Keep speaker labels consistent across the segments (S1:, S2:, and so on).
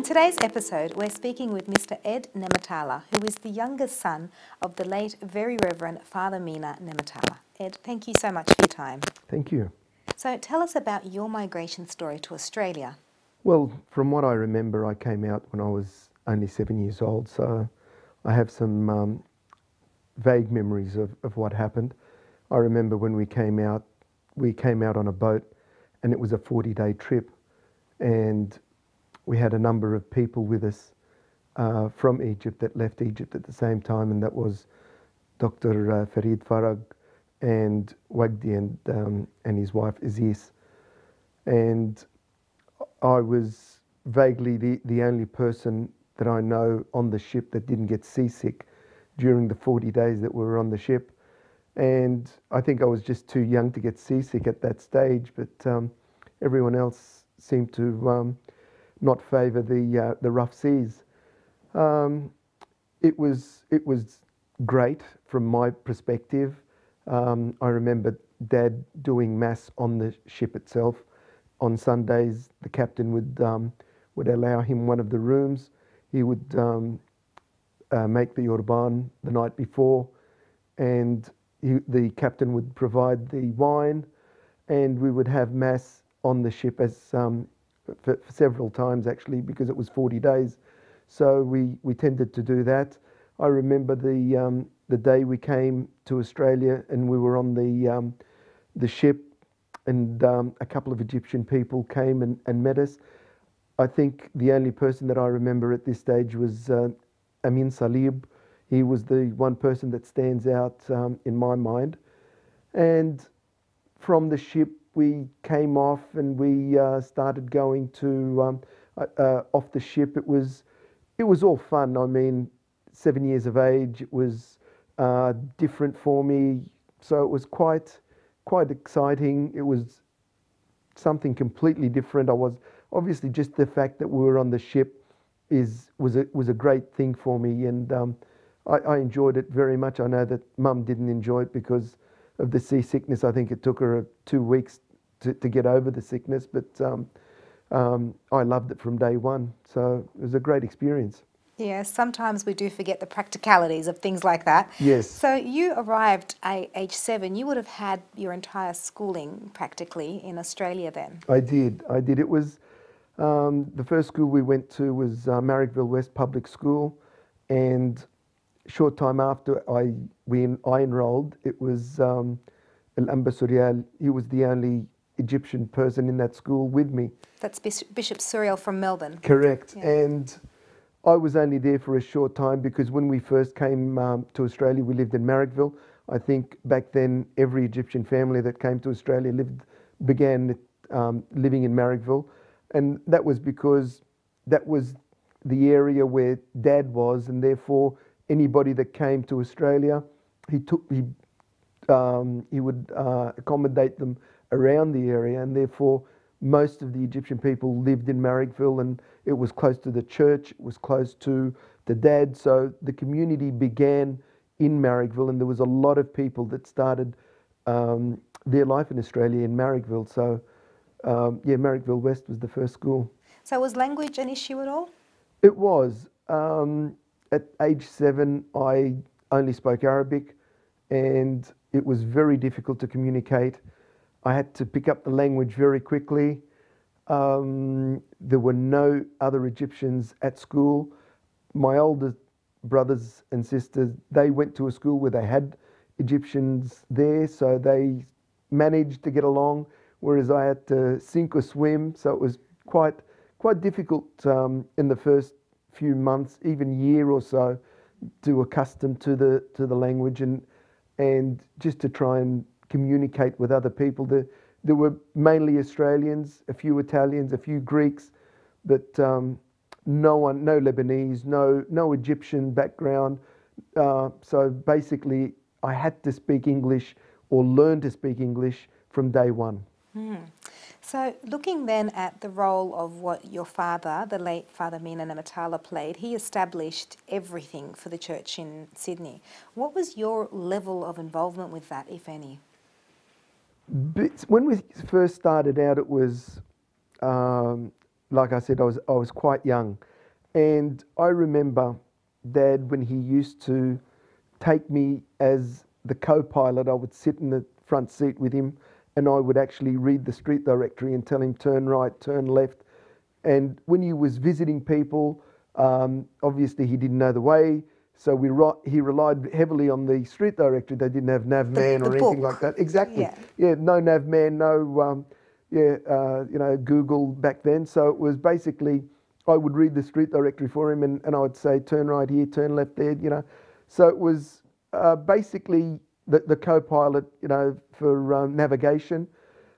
S1: In today's episode, we're speaking with Mr. Ed Nematalla, who is the youngest son of the late Very Reverend Father Mina Nematalla. Ed, thank you so much for your time.
S2: Thank you.
S1: So tell us about your migration story to Australia.
S2: Well, from what I remember, I came out when I was only 7 years old, so I have some vague memories of what happened. I remember when we came out on a boat, and it was a 40-day trip, and we had a number of people with us from Egypt that left Egypt at the same time, and that was Dr. Farid Farag and Wagdi and his wife Aziz. And I was vaguely the only person that I know on the ship that didn't get seasick during the 40 days that we were on the ship. And I think I was just too young to get seasick at that stage, but everyone else seemed to not favour the rough seas. It was great from my perspective. I remember Dad doing mass on the ship itself. On Sundays, the captain would allow him one of the rooms. He would make the urban the night before, and the captain would provide the wine, and we would have mass on the ship as for several times actually, because it was 40 days. So we tended to do that. I remember the day we came to Australia and we were on the ship, and a couple of Egyptian people came and met us. I think the only person that I remember at this stage was Amin Salib. He was the one person that stands out in my mind. And from the ship we came off and we started going to off the ship. It was all fun. I mean, 7 years of age. It was different for me, so it was quite exciting. It was something completely different. I was obviously, just the fact that we were on the ship was a great thing for me, and I enjoyed it very much. I know that Mum didn't enjoy it because of the seasickness. I think it took her 2 weeks to get over the sickness, but I loved it from day one. So it was a great experience.
S1: Yeah, sometimes we do forget the practicalities of things like that.
S2: Yes.
S1: So you arrived at age 7. You would have had your entire schooling practically in Australia then.
S2: I did. It was the first school we went to was Marrickville West Public School, and short time after I enrolled, it was El Amba Suriel. He was the only Egyptian person in that school with me.
S1: That's Bishop Suriel from Melbourne.
S2: Correct.
S1: Yeah.
S2: And I was only there for a short time because when we first came to Australia, we lived in Marrickville. I think back then every Egyptian family that came to Australia began living in Marrickville, and that was because that was the area where Dad was, and therefore anybody that came to Australia, he would accommodate them around the area, and therefore most of the Egyptian people lived in Marrickville, and it was close to the church, it was close to the Dad, so the community began in Marrickville, and there was a lot of people that started their life in Australia in Marrickville. So yeah, Marrickville West was the first school.
S1: So was language an issue at all?
S2: It was. At age 7, I only spoke Arabic, and it was very difficult to communicate. I had to pick up the language very quickly. There were no other Egyptians at school. My older brothers and sisters, they went to a school where they had Egyptians there, so they managed to get along, whereas I had to sink or swim, so it was quite difficult in the first few months, even year or so, to accustom to the language and just to try and communicate with other people. There were mainly Australians, a few Italians, a few Greeks, but no Lebanese, no Egyptian background. So basically, I had to speak English or learn to speak English from day one.
S1: So looking then at the role of what your father, the late Father Mina Nematalla, played, he established everything for the church in Sydney. What was your level of involvement with that, if any?
S2: When we first started out, it was, like I said, I was quite young. And I remember Dad, when he used to take me as the co-pilot, I would sit in the front seat with him and I would actually read the street directory and tell him turn right, turn left. And when he was visiting people, obviously he didn't know the way, so he relied heavily on the street directory. They didn't have Navman
S1: The
S2: or anything like
S1: book.
S2: that. Exactly.
S1: Yeah.
S2: Yeah, no Navman, no Google back then. So it was basically I would read the street directory for him, and I would say turn right here, turn left there. So it was basically the co-pilot, for navigation.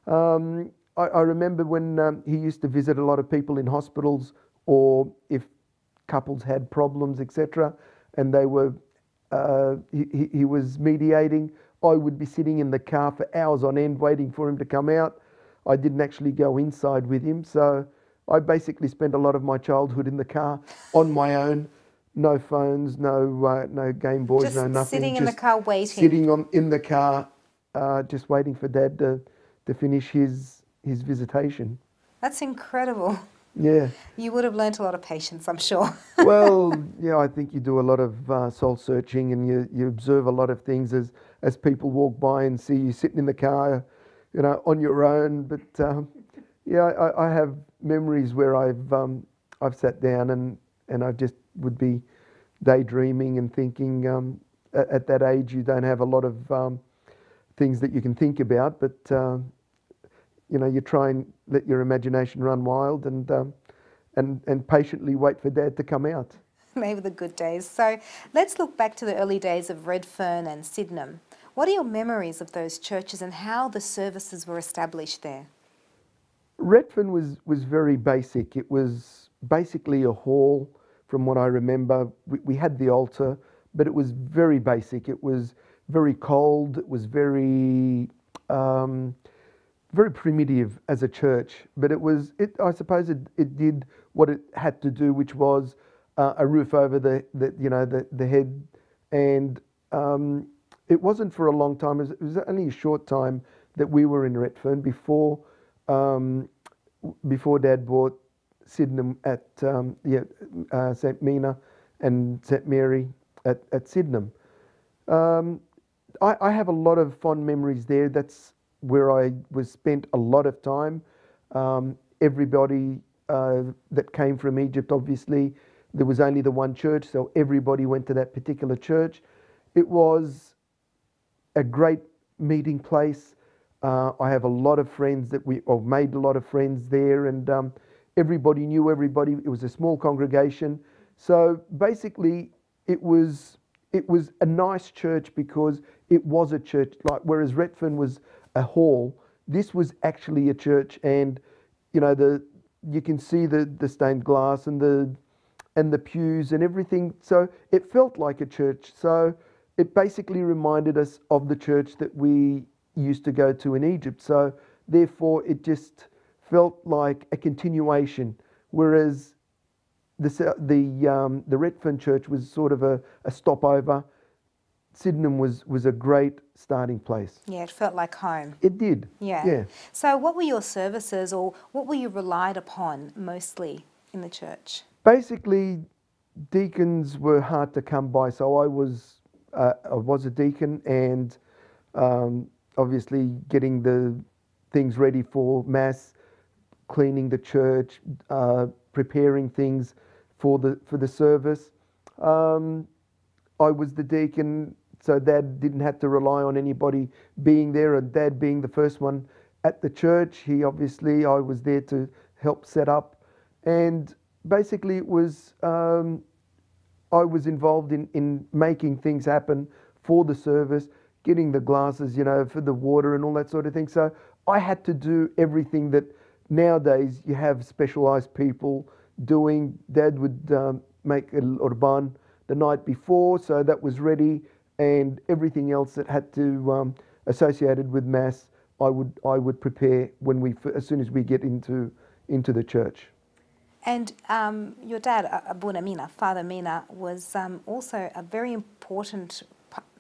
S2: I remember when he used to visit a lot of people in hospitals, or if couples had problems, etc., and they were he was mediating. I would be sitting in the car for hours on end waiting for him to come out. I didn't actually go inside with him, so I basically spent a lot of my childhood in the car on my own. No phones, no Game Boys,
S1: Just
S2: no nothing.
S1: sitting in the
S2: Just
S1: car waiting.
S2: sitting in the car, just waiting for Dad to finish his visitation.
S1: That's incredible.
S2: Yeah.
S1: You would have learnt a lot of patience, I'm sure.
S2: Well, yeah, I think you do a lot of soul searching, and you observe a lot of things as people walk by and see you sitting in the car, on your own. But yeah, I have memories where I've sat down and I just would be daydreaming and thinking. At that age, you don't have a lot of things that you can think about, but you try and let your imagination run wild and patiently wait for Dad to come out.
S1: Maybe the good days. So let's look back to the early days of Redfern and Sydenham. What are your memories of those churches and how the services were established there?
S2: Redfern was very basic. It was basically a hall, from what I remember. We had the altar, but it was very basic. It was very cold. It was very very primitive as a church, but I suppose it did what it had to do, which was a roof over the head, and it wasn't for a long time. It was only a short time that we were in Redfern before Dad bought Sydenham at St Mina and St Mary at Sydenham. I have a lot of fond memories there. That's where I spent a lot of time. Everybody that came from Egypt, obviously, there was only the one church, so everybody went to that particular church. It was a great meeting place. I have a lot of friends made a lot of friends there, and everybody knew everybody. It was a small congregation, so basically it was a nice church because it was a church. Like whereas Redfern was a hall, this was actually a church, and you can see the stained glass and the pews and everything. So it felt like a church. So it basically reminded us of the church that we used to go to in Egypt. So therefore, it just felt like a continuation. Whereas the Redfern church was sort of a stopover. Sydenham was a great starting place.
S1: Yeah, it felt like home.
S2: It did.
S1: Yeah.
S2: Yeah.
S1: So what were your services, or what were you relied upon mostly in the church?
S2: Basically, deacons were hard to come by. So I was a deacon, and obviously getting the things ready for Mass, cleaning the church, preparing things for the service. I was the deacon, so Dad didn't have to rely on anybody being there, and Dad being the first one at the church, I was there to help set up, and basically it was I was involved in making things happen for the service, getting the glasses, for the water and all that sort of thing. So I had to do everything that nowadays you have specialised people doing. Dad would make a urban the night before, so that was ready, and everything else that had to associated with Mass, I would prepare as soon as we get into the church.
S1: And your dad, Abuna Mina, Father Mina, was also a very important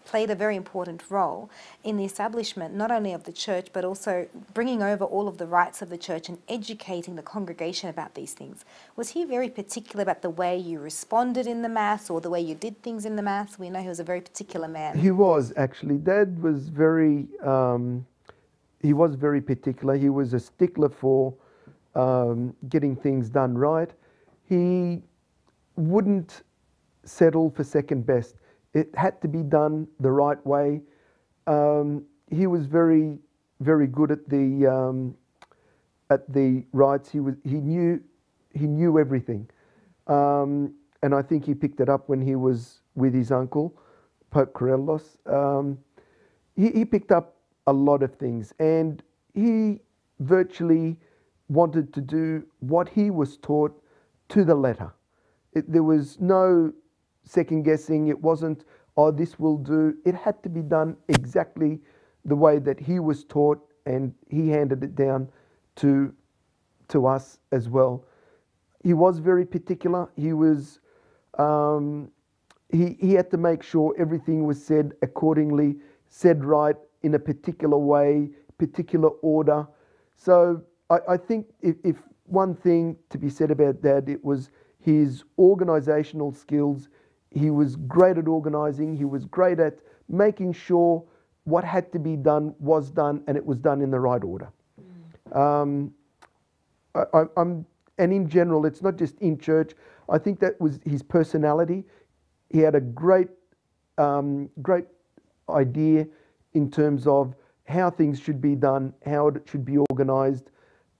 S1: played a very important role in the establishment not only of the church but also bringing over all of the rites of the church and educating the congregation about these things. Was he very particular about the way you responded in the Mass or the way you did things in the Mass? We know he was a very particular man.
S2: He was actually. Dad was very particular. He was a stickler for getting things done right. He wouldn't settle for second best. It had to be done the right way. He was very, very good at the rites. He knew everything, and I think he picked it up when he was with his uncle, Pope Corellos. He picked up a lot of things, and he virtually wanted to do what he was taught to the letter. There was no second guessing. It wasn't, oh, this will do. It had to be done exactly the way that he was taught, and he handed it down to us as well. He was very particular. He was he had to make sure everything was said accordingly, said right in a particular way, particular order. So I think if one thing to be said about Dad, it was his organisational skills. He was great at organising. He was great at making sure what had to be done was done, and it was done in the right order. And in general, it's not just in church. I think that was his personality. He had a great idea in terms of how things should be done, how it should be organised,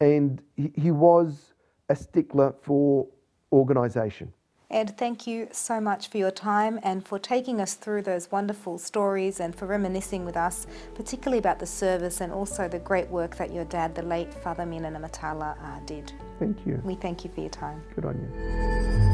S2: and he was a stickler for organisation.
S1: Ed, thank you so much for your time and for taking us through those wonderful stories and for reminiscing with us, particularly about the service and also the great work that your dad, the late Father Nematalla, did.
S2: Thank you.
S1: We thank you for your time.
S2: Good on you.